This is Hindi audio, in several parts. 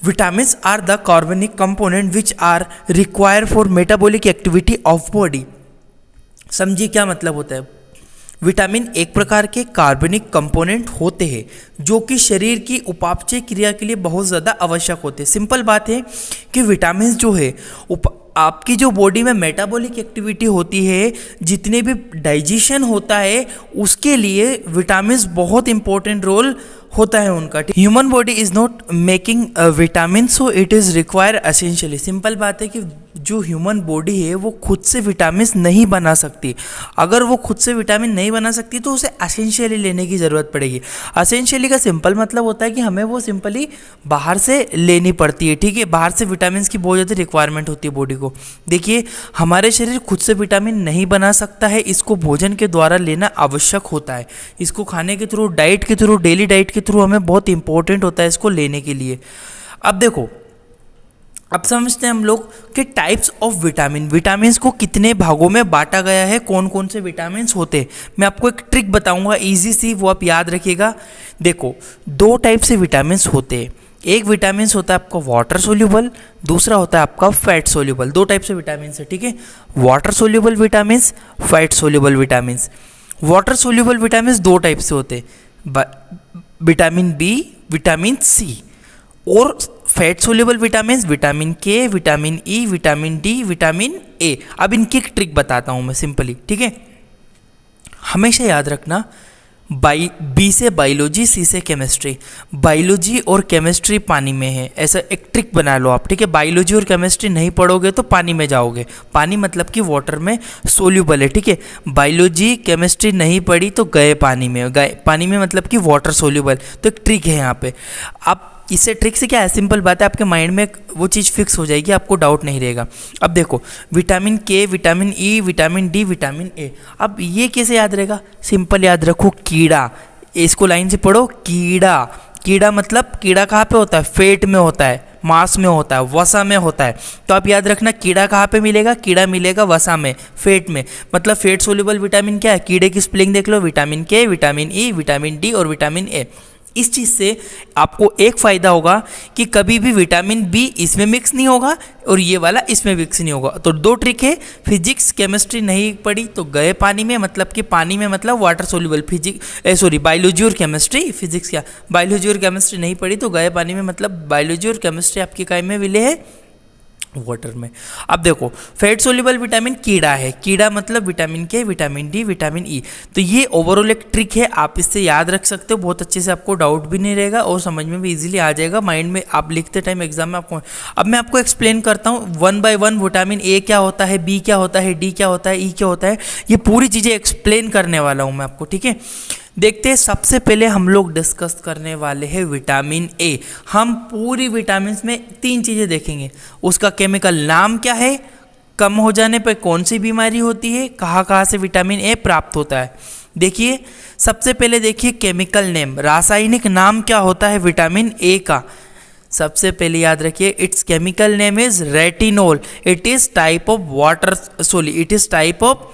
विटामिन्स आर द कार्बनिक component which are require for metabolic activity of body. समझिए क्या मतलब होता है। विटामिन एक प्रकार के कार्बनिक कंपोनेंट होते हैं जो कि शरीर की उपापचय क्रिया के लिए बहुत ज़्यादा आवश्यक होते हैं। सिंपल बात है कि विटामिन जो है आपकी जो बॉडी में मेटाबॉलिक एक्टिविटी होती है, जितने भी डाइजेशन होता है, उसके लिए विटामिन्स बहुत इंपॉर्टेंट रोल होता है उनका। Human body is not making vitamin, so it is require essentially. Simple बात है कि जो ह्यूमन बॉडी है वो खुद से विटामिन नहीं बना सकती। अगर वो खुद से विटामिन नहीं बना सकती तो उसे एसेंशियली लेने की ज़रूरत पड़ेगी। एसेंशियली का सिंपल मतलब होता है कि हमें वो सिंपली बाहर से लेनी पड़ती है, ठीक है। बाहर से विटामिन की बहुत ज़्यादा रिक्वायरमेंट होती है बॉडी को। देखिए, हमारे शरीर खुद से विटामिन नहीं बना सकता है, इसको भोजन के द्वारा लेना आवश्यक होता है। इसको खाने के थ्रू, डाइट के थ्रू, डेली डाइट के थ्रू हमें बहुत इंपॉर्टेंट होता है इसको लेने के लिए। अब देखो, अब समझते हैं हम लोग कि टाइप्स ऑफ विटामिन, विटामिन्स को कितने भागों में बांटा गया है, कौन कौन से विटामिन्स होते हैं। मैं आपको एक ट्रिक बताऊंगा इजी सी, वो आप याद रखिएगा। देखो, दो टाइप से विटामिन्स होते हैं। एक विटामिन्स होता है आपका वाटर सोल्यूबल, दूसरा होता है आपका फैट सोल्यूबल। दो टाइप से विटामिन्स है, ठीक है। Water soluble vitamins, fat soluble vitamins. Water soluble vitamins दो टाइप से होते हैं, विटामिन बी, विटामिन सी। और फैट सोल्यूबल विटामिन, विटामिन के, vitamin E, vitamin D, vitamin A. अब इनकी एक ट्रिक बताता हूँ मैं सिंपली, ठीक है। हमेशा याद रखना, बी से बायोलॉजी, सी से केमिस्ट्री। बायोलॉजी और केमिस्ट्री पानी में है, ऐसा एक ट्रिक बना लो आप, ठीक है। बायोलॉजी और केमिस्ट्री नहीं पढ़ोगे तो पानी में जाओगे। पानी मतलब कि वाटर में सोल्यूबल है, ठीक है। बायोलॉजी केमिस्ट्री नहीं पढ़ी तो गए पानी में, गए पानी में मतलब कि वाटर सोल्यूबल। तो एक ट्रिक है यहाँ पे। आप इससे ट्रिक से क्या है, सिंपल बात है, आपके माइंड में वो चीज़ फिक्स हो जाएगी, आपको डाउट नहीं रहेगा। अब देखो, विटामिन के, vitamin E, vitamin D, vitamin A. अब ये कैसे याद रहेगा, सिंपल याद रखो, कीड़ा। इसको लाइन से पढ़ो, कीड़ा। कीड़ा मतलब कीड़ा कहाँ पे होता है, फेट में होता है, मांस में होता है, वसा में होता है। तो आप याद रखना, कीड़ा कहाँ पे मिलेगा, कीड़ा मिलेगा वसा में, फेट में। मतलब फेट सोल्यूबल विटामिन क्या है, कीड़े की स्पेलिंग देख लो, विटामिन के, विटामिन ई, विटामिन डी और विटामिन ए। इस चीज़ से आपको एक फ़ायदा होगा कि कभी भी विटामिन बी इसमें मिक्स नहीं होगा और ये वाला इसमें मिक्स नहीं होगा। तो दो ट्रिक है, फिजिक्स केमिस्ट्री नहीं पढ़ी तो गए पानी में, मतलब कि पानी में मतलब वाटर सोल्यूबल। बायोलॉजी और केमिस्ट्री, फिजिक्स क्या, बायोलॉजी और केमिस्ट्री नहीं पढ़ी तो गए पानी में, मतलब बायोलॉजी और केमिस्ट्री आपकी काय में मिले है, वाटर में। अब देखो, फैट सोल्यूबल विटामिन कीड़ा है, कीड़ा मतलब विटामिन के, विटामिन डी, विटामिन ई। तो ये ओवरऑल एक ट्रिक है, आप इससे याद रख सकते हो, बहुत अच्छे से, आपको डाउट भी नहीं रहेगा और समझ में भी इजीली आ जाएगा, माइंड में आप लिखते टाइम एग्जाम में आपको। अब मैं आपको एक्सप्लेन करता हूँ one by one, vitamin A क्या होता है, बी क्या होता है, डी क्या होता है, ई क्या होता है, ये पूरी चीज़ें एक्सप्लेन करने वाला हूँ मैं आपको, ठीक है। देखते हैं, सबसे पहले हम लोग डिस्कस करने वाले हैं विटामिन ए। हम पूरी विटामिन में तीन चीज़ें देखेंगे, उसका केमिकल नाम क्या है, कम हो जाने पर कौन सी बीमारी होती है, कहाँ कहाँ से विटामिन ए प्राप्त होता है। देखिए, सबसे पहले देखिए केमिकल नेम, रासायनिक नाम क्या होता है विटामिन ए का। सबसे पहले याद रखिए, it's chemical name is retinol. It is type of water it is type of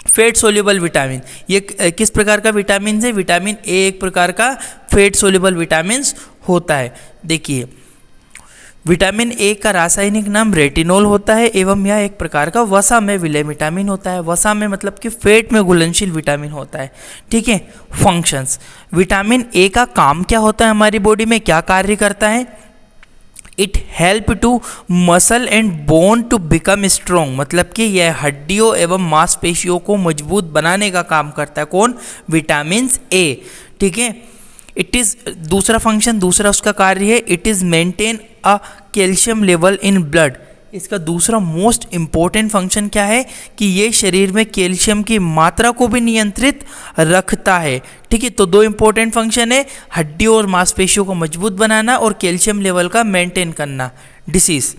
fat soluble vitamin. ये किस प्रकार का विटामिन है, विटामिन ए एक प्रकार का फैट सोल्यूबल विटामिन होता है। देखिए, विटामिन ए का रासायनिक नाम रेटिनोल होता है एवं यह एक प्रकार का वसा में विलय विटामिन होता है। वसा में मतलब कि फैट में घुलनशील विटामिन होता है, ठीक है। फंक्शंस, विटामिन ए का काम क्या होता है, हमारी बॉडी में क्या कार्य करता है। It help to muscle and bone to become strong, मतलब कि यह हड्डियों एवं मांसपेशियों को मजबूत बनाने का काम करता है। कौन, विटामिन ए, ठीक है। इट इज़ दूसरा फंक्शन, दूसरा उसका कार्य है, it is maintain a calcium level in blood. इसका दूसरा मोस्ट इम्पोर्टेंट फंक्शन क्या है कि ये शरीर में कैल्शियम की मात्रा को भी नियंत्रित रखता है, ठीक है। तो दो इंपॉर्टेंट फंक्शन है, हड्डियों और मांसपेशियों को मजबूत बनाना और कैल्शियम लेवल का मेंटेन करना। डिसीज,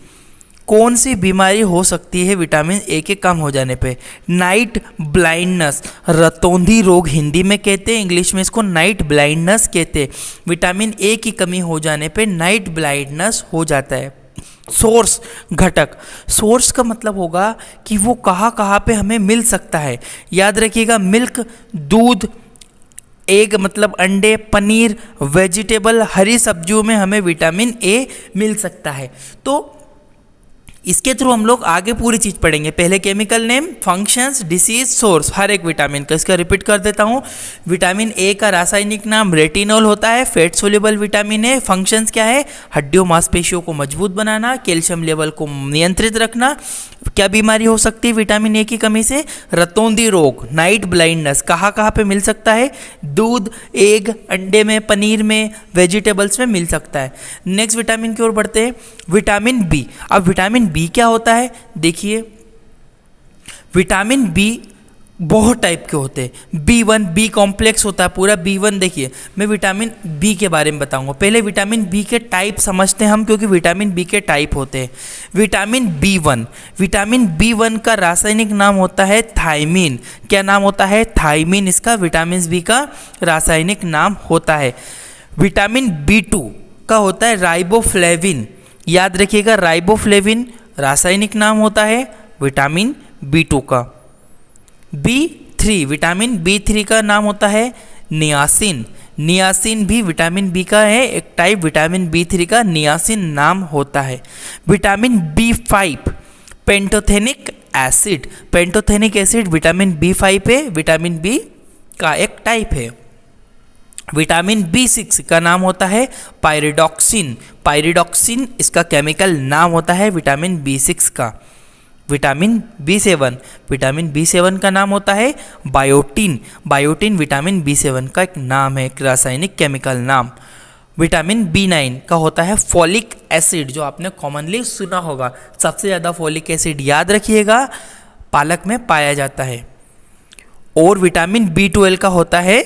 कौन सी बीमारी हो सकती है विटामिन ए के कम हो जाने पे, नाइट ब्लाइंडनेस, रतौंधी रोग हिंदी में कहते हैं, इंग्लिश में इसको नाइट ब्लाइंडनेस कहते हैं। विटामिन ए की कमी हो जाने पे नाइट ब्लाइंडनेस हो जाता है। सोर्स, घटक, सोर्स का मतलब होगा कि वो कहाँ कहाँ पे हमें मिल सकता है। याद रखिएगा, मिल्क, दूध, एग मतलब अंडे, पनीर, वेजिटेबल, हरी सब्जियों में हमें विटामिन ए मिल सकता है। तो इसके थ्रू हम लोग आगे पूरी चीज़ पढ़ेंगे। पहले chemical name, functions, disease, source हर एक विटामिन का। इसका रिपीट कर देता हूँ। विटामिन ए का रासायनिक नाम रेटिनॉल होता है, फैट सोल्यूबल विटामिन है। फंक्शंस क्या है? हड्डियों मांसपेशियों को मजबूत बनाना, कैल्शियम लेवल को नियंत्रित रखना। क्या बीमारी हो सकती है विटामिन ए की कमी से? रतौंधी रोग, नाइट ब्लाइंडनेस। कहाँ कहाँ पे मिल सकता है? दूध, एग, अंडे में, पनीर में, वेजिटेबल्स में मिल सकता है। नेक्स्ट विटामिन की ओर बढ़ते हैं, विटामिन बी। अब विटामिन बी क्या होता है? देखिए, विटामिन बी बहुत टाइप के होते हैं। B1 बी कॉम्प्लेक्स होता है पूरा B1। देखिए, मैं विटामिन बी के बारे में बताऊंगा। पहले विटामिन बी के टाइप समझते हैं हम, क्योंकि विटामिन बी के टाइप होते हैं। विटामिन B1, विटामिन B1 का रासायनिक नाम होता है थायमीन। क्या नाम होता है? थायमीन इसका विटामिन बी का रासायनिक नाम होता है। विटामिन B2 का होता है राइबोफ्लेविन। याद रखिएगा, राइबोफ्लेविन रासायनिक नाम होता है विटामिन B2 का। B3, विटामिन B3 का नाम होता है नियासिन। नियासिन भी विटामिन बी का है एक टाइप, विटामिन B3 का नियासिन नाम होता है। Vitamin B5, pantothenic acid. Pantothenic acid vitamin B5 है, विटामिन बी का एक टाइप है। विटामिन B6 का नाम होता है पायरिडॉक्सिन। पायरिडॉक्सिन इसका केमिकल नाम होता है विटामिन B6 का। विटामिन B7, विटामिन B7 का नाम होता है बायोटिन। बायोटिन विटामिन B7 का एक नाम है, एक रासायनिक केमिकल नाम। विटामिन B9 का होता है फॉलिक एसिड, जो आपने कॉमनली सुना होगा। सबसे ज़्यादा फॉलिक एसिड याद रखिएगा पालक में पाया जाता है। और विटामिन B12 का होता है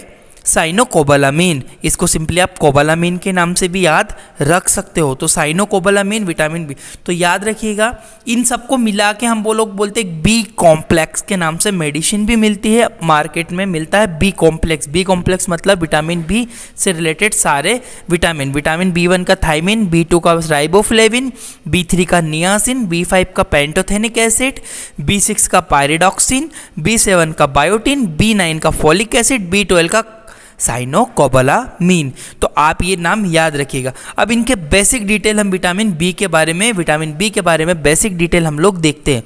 साइनोकोबालामीन। इसको सिंपली आप कोबालामीन के नाम से भी याद रख सकते हो। तो साइनोकोबालामीन विटामिन बी, तो याद रखिएगा इन सबको मिला के हम वो लोग बोलते हैं बी कॉम्प्लेक्स के नाम से मेडिसिन भी मिलती है, मार्केट में मिलता है बी कॉम्प्लेक्स। बी कॉम्प्लेक्स मतलब विटामिन बी से रिलेटेड सारे विटामिन। विटामिन B1 का थायमिन, B2 का राइबोफ्लेविन, B3 का नियासिन, B5 का पेंटोथेनिक एसिड, B6 का पायरिडॉक्सिन, B7 का बायोटिन, B9 का फॉलिक एसिड, B12 का साइनोकोबालामीन। तो आप ये नाम याद रखिएगा। अब इनके बेसिक डिटेल हम विटामिन बी के बारे में बेसिक डिटेल हम लोग देखते हैं।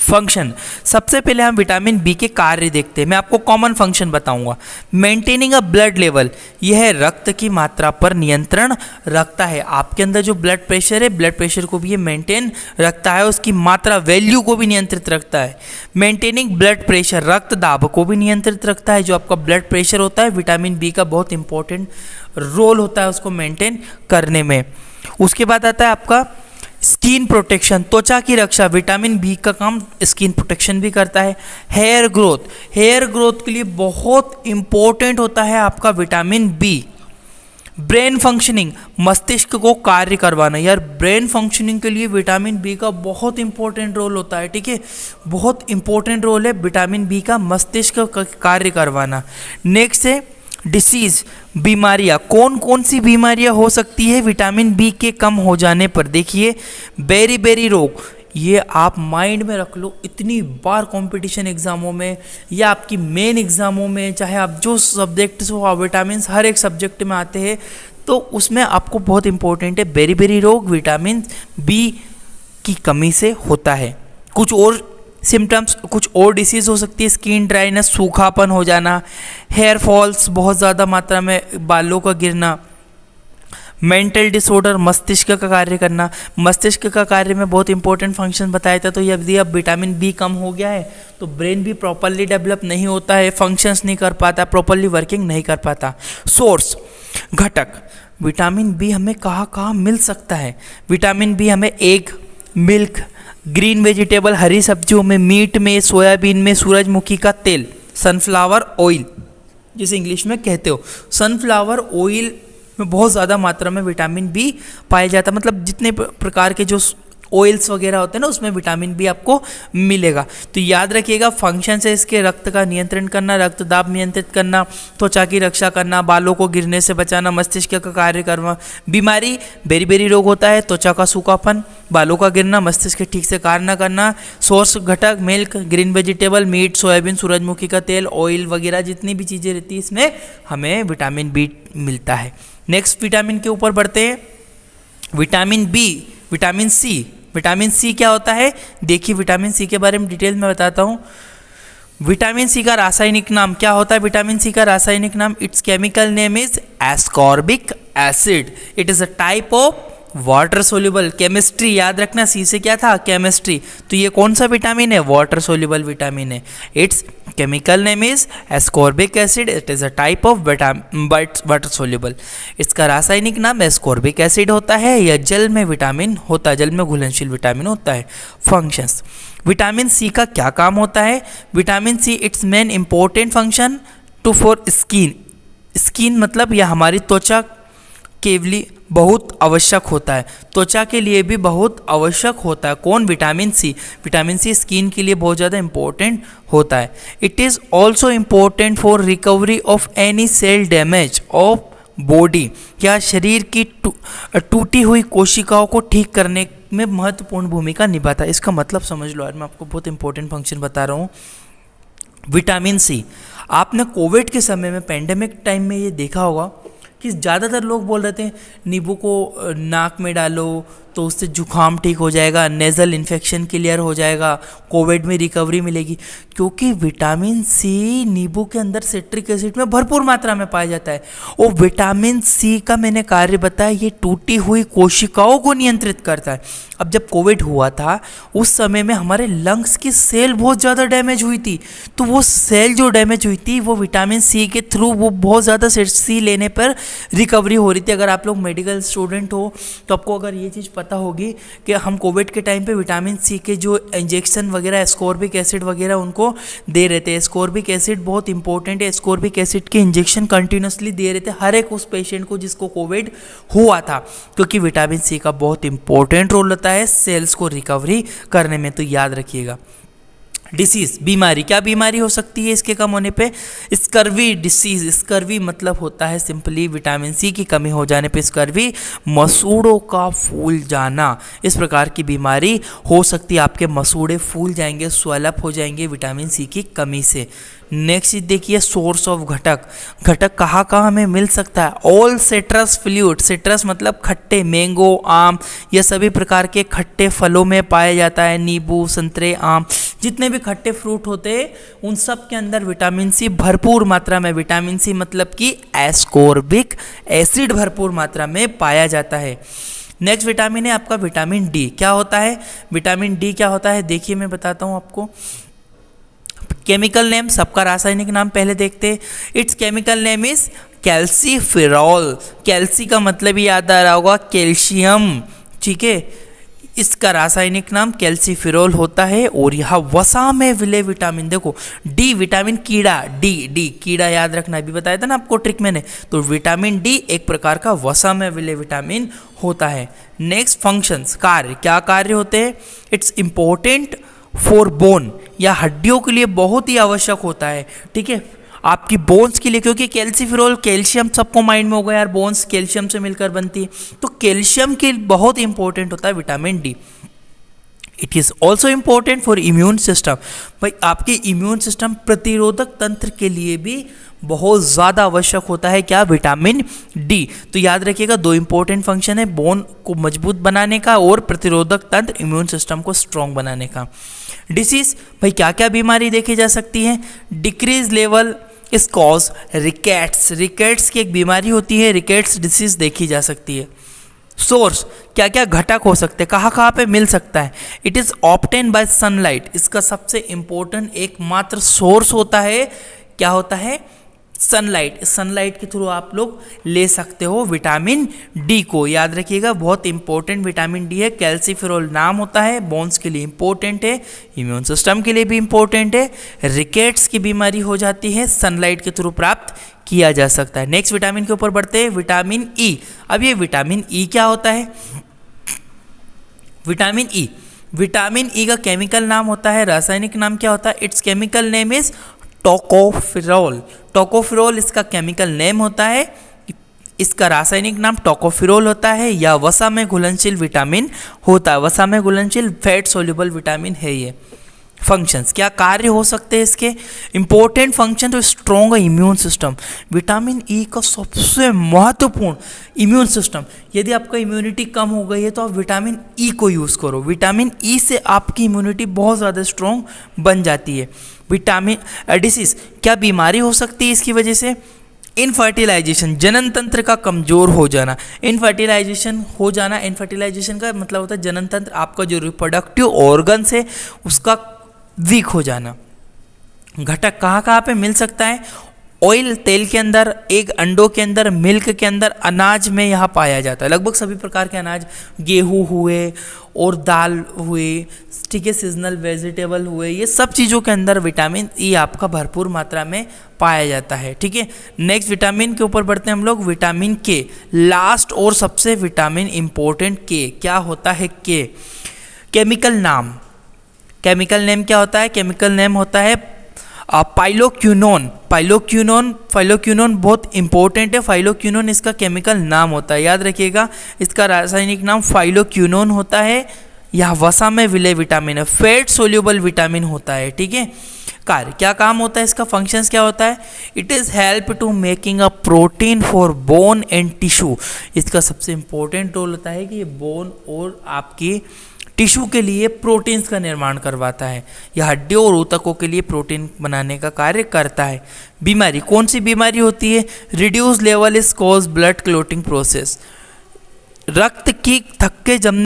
फंक्शन, सबसे पहले हम विटामिन बी के कार्य देखते हैं। मैं आपको कॉमन फंक्शन बताऊंगा। मेंटेनिंग अ ब्लड लेवल, यह रक्त की मात्रा पर नियंत्रण रखता है। आपके अंदर जो ब्लड प्रेशर है, ब्लड प्रेशर को भी ये मेंटेन रखता है, उसकी मात्रा वैल्यू को भी नियंत्रित रखता है। मेंटेनिंग ब्लड प्रेशर, रक्त दाब को भी नियंत्रित रखता है। जो आपका ब्लड प्रेशर होता है, विटामिन बी का बहुत इंपॉर्टेंट रोल होता है उसको मेंटेन करने में। उसके बाद आता है आपका स्किन प्रोटेक्शन, त्वचा की रक्षा। विटामिन बी का काम स्किन प्रोटेक्शन भी करता है। हेयर ग्रोथ, हेयर ग्रोथ के लिए बहुत इंपॉर्टेंट होता है आपका विटामिन बी। ब्रेन फंक्शनिंग, मस्तिष्क को कार्य करवाना। यार ब्रेन फंक्शनिंग के लिए विटामिन बी का बहुत इंपॉर्टेंट रोल होता है, ठीक है, बहुत इंपॉर्टेंट रोल है विटामिन बी का मस्तिष्क का कार्य करवाना। नेक्स्ट है डिसीज, बीमारियाँ। कौन कौन सी बीमारियाँ हो सकती है विटामिन बी के कम हो जाने पर? देखिए, बेरी रोग, ये आप माइंड में रख लो। इतनी बार कंपटीशन एग्जामों में या आपकी मेन एग्जामों में, चाहे आप जो सब्जेक्ट हो, विटामिन हर एक सब्जेक्ट में आते हैं, तो उसमें आपको बहुत इंपॉर्टेंट है बेरी रोग विटामिन बी की कमी से होता है। कुछ और सिम्टम्स, कुछ और डिसीज़ हो सकती है, स्किन ड्राइनेस, सूखापन हो जाना, हेयर फॉल्स, बहुत ज़्यादा मात्रा में बालों का गिरना। मेंटल डिसऑर्डर, मस्तिष्क का कार्य करना। मस्तिष्क का कार्य में बहुत इंपॉर्टेंट फंक्शन बताया था। तो यदि अब विटामिन बी कम हो गया है तो ब्रेन भी प्रॉपरली डेवलप नहीं होता है, फंक्शंस नहीं कर पाता, प्रॉपरली वर्किंग नहीं कर पाता। सोर्स, घटक, विटामिन बी हमें कहाँ कहाँ मिल सकता है? विटामिन बी हमें एग, मिल्क, ग्रीन वेजिटेबल, हरी सब्जियों में, मीट में, सोयाबीन में, सूरजमुखी का तेल, सनफ्लावर ऑयल जिसे इंग्लिश में कहते हो, सनफ्लावर ऑयल में बहुत ज़्यादा मात्रा में विटामिन बी पाया जाता है। मतलब जितने प्रकार के जो ऑयल्स वगैरह होते हैं ना, उसमें विटामिन बी आपको मिलेगा। तो याद रखिएगा फंक्शन है इसके रक्त का नियंत्रण करना, रक्तदाब नियंत्रित करना, त्वचा की रक्षा करना, बालों को गिरने से बचाना, मस्तिष्क का कार्य करना। बीमारी बेरी रोग होता है, त्वचा का सूखापन, बालों का गिरना, मस्तिष्क के ठीक से कार्य न करना। सोर्स घटक milk, green vegetable, meat, soybean, सूरजमुखी का तेल, ऑयल वगैरह जितनी भी चीज़ें रहती है इसमें हमें विटामिन बी मिलता है। नेक्स्ट विटामिन के ऊपर बढ़ते हैं, vitamin B, vitamin C. Vitamin C क्या होता है, देखिए विटामिन सी के बारे में डिटेल में बताता हूँ। विटामिन सी का रासायनिक नाम क्या होता है, विटामिन सी का रासायनिक नाम, it's chemical name is ascorbic acid. It is a type of water soluble, chemistry याद रखना, सी से क्या था, केमिस्ट्री। तो ये कौन सा विटामिन है, वाटर सोल्यूबल विटामिन है। It's chemical name is ascorbic acid, it is a type of water soluble. इसका रासायनिक नाम एस्कॉर्बिक एसिड होता है। यह जल में विटामिन होता है, जल में घुलनशील विटामिन होता है। फंक्शंस, विटामिन सी का क्या काम होता है, vitamin C it's main important function to for skin. Skin मतलब यह हमारी त्वचा के लिए बहुत आवश्यक होता है, त्वचा के लिए भी बहुत आवश्यक होता है। कौन, vitamin C. Vitamin C skin के लिए बहुत ज़्यादा इंपॉर्टेंट होता है। It is also important for recovery of any cell damage of body, या शरीर की टूटी हुई कोशिकाओं को ठीक करने में महत्वपूर्ण भूमिका निभाता है। इसका मतलब समझ लो यार, मैं आपको बहुत इंपॉर्टेंट फंक्शन बता रहा हूँ। विटामिन सी, आपने कोविड के समय में, पेंडेमिक टाइम में ये देखा होगा कि ज़्यादातर लोग बोल रहे थे नींबू को नाक में डालो तो उससे जुकाम ठीक हो जाएगा, नेज़ल इन्फेक्शन क्लियर हो जाएगा, कोविड में रिकवरी मिलेगी, क्योंकि विटामिन सी नींबू के अंदर सिट्रिक एसिड में भरपूर मात्रा में पाया जाता है। और विटामिन सी का मैंने कार्य बताया, ये टूटी हुई कोशिकाओं को नियंत्रित करता है। अब जब कोविड हुआ था उस समय में हमारे लंग्स की सेल बहुत ज़्यादा डैमेज हुई थी, तो वो सेल जो डैमेज हुई थी वो विटामिन सी के थ्रू, वो बहुत ज़्यादा सी लेने पर रिकवरी हो रही थी। अगर आप लोग मेडिकल स्टूडेंट हो तो आपको अगर ये चीज़ पता होगी कि हम कोविड के टाइम पे विटामिन सी के जो इंजेक्शन वगैरह, एस्कॉर्बिक एसिड वगैरह उनको दे रहे थे। एस्कॉर्बिक एसिड बहुत इंपॉर्टेंट है, एस्कॉर्बिक एसिड के इंजेक्शन कंटिन्यूसली दे रहे थे हर एक उस पेशेंट को जिसको कोविड हुआ था, क्योंकि विटामिन सी का बहुत इंपॉर्टेंट रोल होता है सेल्स को रिकवरी करने में। तो याद रखिएगा। डिसीज, बीमारी, क्या बीमारी हो सकती है इसके कम होने पे, स्कर्वी डिसीज। स्कर्वी मतलब होता है सिंपली विटामिन सी की कमी हो जाने पे स्कर्वी, मसूड़ों का फूल जाना, इस प्रकार की बीमारी हो सकती है। आपके मसूड़े फूल जाएंगे, स्वेलअप हो जाएंगे विटामिन सी की कमी से। नेक्स्ट देखिए, सोर्स ऑफ घटक। घटक कहाँ कहाँ हमें मिल सकता है, ऑल सिट्रस फ्लूइड। सिट्रस मतलब खट्टे, मैंगो, आम, यह सभी प्रकार के खट्टे फलों में पाया जाता है। नींबू, संतरे, आम, जितने भी खट्टे फ्रूट होते हैं उन सब के अंदर विटामिन सी भरपूर मात्रा में, विटामिन सी मतलब कि एस्कॉर्बिक एसिड भरपूर मात्रा में पाया जाता है। नेक्स्ट विटामिन है आपका विटामिन डी। क्या होता है विटामिन डी, क्या होता है देखिए मैं बताता हूँ आपको। केमिकल नेम, सबका रासायनिक नाम पहले देखते हैं। It's chemical name is calciferol. Calci का मतलब ही याद आ रहा होगा, कैल्शियम, ठीक है। इसका रासायनिक नाम कैल्सीफेरॉल होता है। और यह वसा में विलय विटामिन, देखो डी विटामिन कीड़ा, डी कीड़ा याद रखना, अभी बताया था ना आपको ट्रिक मैंने। तो विटामिन डी एक प्रकार का वसा में विलय विटामिन होता है। नेक्स्ट फंक्शंस, कार्य, क्या कार्य होते हैं। इट्स इंपॉर्टेंट फॉर बोन, या हड्डियों के लिए बहुत ही आवश्यक होता है, ठीक है, आपकी बोन्स के लिए, क्योंकि कैल्सीफेरॉल, कैल्शियम सबको माइंड में होगा यार, बोन्स कैल्शियम से मिलकर बनती है, तो कैल्शियम के बहुत इंपॉर्टेंट होता है vitamin D. It is also important for immune system, भाई आपके इम्यून सिस्टम, प्रतिरोधक तंत्र के लिए भी बहुत ज़्यादा आवश्यक होता है क्या, विटामिन डी। तो याद रखिएगा, दो इंपॉर्टेंट फंक्शन है, बोन को मजबूत बनाने का और प्रतिरोधक तंत्र, इम्यून सिस्टम को स्ट्रॉन्ग बनाने का। डिसीज, भाई क्या क्या बीमारी देखी जा सकती है। डिक्रीज लेवल इस कॉज रिकेट्स, रिकेट्स की एक बीमारी होती है, रिकेट्स डिसीज देखी जा सकती है। सोर्स, क्या क्या घटक हो सकते हैं, कहाँ कहाँ पे मिल सकता है। It is obtain bye sunlight, इसका सबसे इंपॉर्टेंट एकमात्र सोर्स होता है, क्या होता है, सनलाइट। सनलाइट के थ्रू आप लोग ले सकते हो विटामिन डी को, याद रखिएगा बहुत इंपॉर्टेंट विटामिन डी है। कैल्सीफेरॉल नाम होता है, बोन्स के लिए इंपॉर्टेंट है, इम्यून सिस्टम के लिए भी इंपॉर्टेंट है। रिकेट्स की बीमारी हो जाती है, सनलाइट के थ्रू प्राप्त किया जा सकता है। नेक्स्ट विटामिन के ऊपर बढ़ते हैं, विटामिन ई। अब ये विटामिन ई क्या होता है, विटामिन ई, विटामिन ई का केमिकल नाम होता है, रासायनिक नाम क्या होता है? It's chemical name is tocopherol. Tocopherol इसका केमिकल नेम होता है, इसका रासायनिक नाम टोकोफेरोल होता है, या वसा में घुलनशील विटामिन होता है। वसा में घुलनशील फैट सोल्यूबल विटामिन है ये। फंक्शंस, क्या कार्य हो सकते हैं इसके? इंपॉर्टेंट फंक्शन तो strong immune system. Vitamin E का सबसे महत्वपूर्ण इम्यून सिस्टम। यदि आपका इम्यूनिटी कम हो गई है तो आप विटामिन ई को यूज़ करो। विटामिन ई से आपकी इम्यूनिटी बहुत ज़्यादा स्ट्रॉन्ग बन जाती है। विटामिन डिसीज, क्या बीमारी हो सकती है इसकी वजह से? इनफर्टिलाइजेशन, जनन तंत्र का कमज़ोर हो जाना। इनफर्टिलाइजेशन हो जाना, इनफर्टिलाइजेशन का मतलब होता है जनन तंत्र, आपका जो रिप्रोडक्टिव ऑर्गन्स है उसका वीक हो जाना। घटक कहाँ कहाँ पे मिल सकता है? ऑयल, तेल के अंदर, एग, अंडों के अंदर, मिल्क के अंदर, अनाज में यहाँ पाया जाता है। लगभग सभी प्रकार के अनाज, गेहूँ हुए और दाल हुए, ठीक है, सीजनल वेजिटेबल हुए, ये सब चीज़ों के अंदर विटामिन ई आपका भरपूर मात्रा में पाया जाता है। ठीक है, नेक्स्ट विटामिन के ऊपर बढ़ते हैं हम लोग। विटामिन के, लास्ट और सबसे विटामिन इंपॉर्टेंट के। क्या होता है के? केमिकल नाम, केमिकल नेम क्या होता है? केमिकल नेम होता है पाइलोक्विनोन। पाइलोक्विनोन बहुत इंपॉर्टेंट है। फाइलोक्विनोन इसका केमिकल नाम होता है, याद रखिएगा। इसका रासायनिक नाम फाइलोक्विनोन होता है। यह वसा में विलय विटामिन है, फैट सोल्यूबल विटामिन होता है। ठीक है, कार्य, क्या काम होता है इसका? फंक्शंस क्या होता है? It is help to making a protein for bone and tissue. इसका सबसे इंपॉर्टेंट रोल होता है कि ये बोन और आपकी टिश्यू के लिए प्रोटीन्स का निर्माण करवाता है। यह हड्डियों और ऊतकों के लिए प्रोटीन बनाने का कार्य करता है। बीमारी, कौन सी बीमारी होती है? Reduce level is cause blood clotting process. रक्त की थक्के जमने